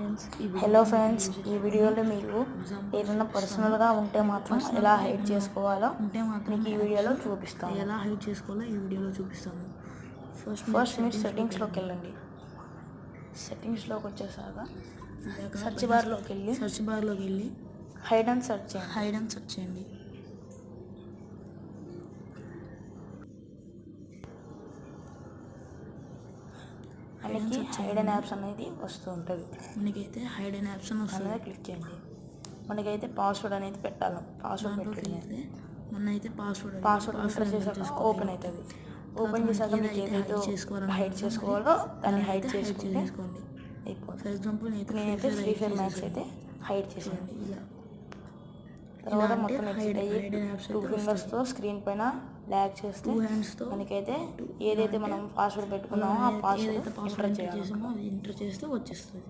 Hello friends, ఈ వీడియోలో మీకు ఏదైనా పర్సనల్గా ఉంటే మాత్రం ఎలా హైడ్ చేసుకోవాలో మీకు ఈ వీడియోలో చూపిస్తాను. ఎలా హైడ్ చేసుకోవాలో ఈ వీడియోలో చూపిస్తాను. ఫస్ట్ మీరు సెట్టింగ్స్లోకి వెళ్ళండి. సెట్టింగ్స్లోకి వచ్చేసాక సెర్చ్ బార్లోకి వెళ్ళి హైడ్ అండ్ సెర్చ్ చేయండి. మనకి హైడ్ అండ్ యాప్స్ అనేది వస్తూ ఉంటుంది. మనకైతే హైడ్ అండ్ యాప్స్ అనేది క్లిక్ చేయండి. మనకైతే పాస్వర్డ్ అనేది పెట్టాలి. పాస్వర్డ్ పెట్టి పాస్వర్డ్ ఎంటర్ చేసాక ఓపెన్ అవుతుంది. ఓపెన్ చేశాక మీకు ఏదైతే హైడ్ చేసుకోవాలో దాన్ని హైడ్ చేసుకోండి. ఫర్ ఎగ్జాంపుల్ నేనైతే ఫ్రీ ఫైర్ మ్యాక్స్ అయితే హైడ్ చేసేయండి. తర్వాత మొత్తం ఎగ్జిట్ అయ్యి 2 ఫింగర్స్తో స్క్రీన్ పైన ల్యాగ్ చేస్తే మనకైతే ఏదైతే మనం పాస్వర్డ్ పెట్టుకున్నామో ఆ పాస్వర్డ్ ఎంటర్ చేయాలి. ఎంటర్ చేస్తే వచ్చేస్తుంది.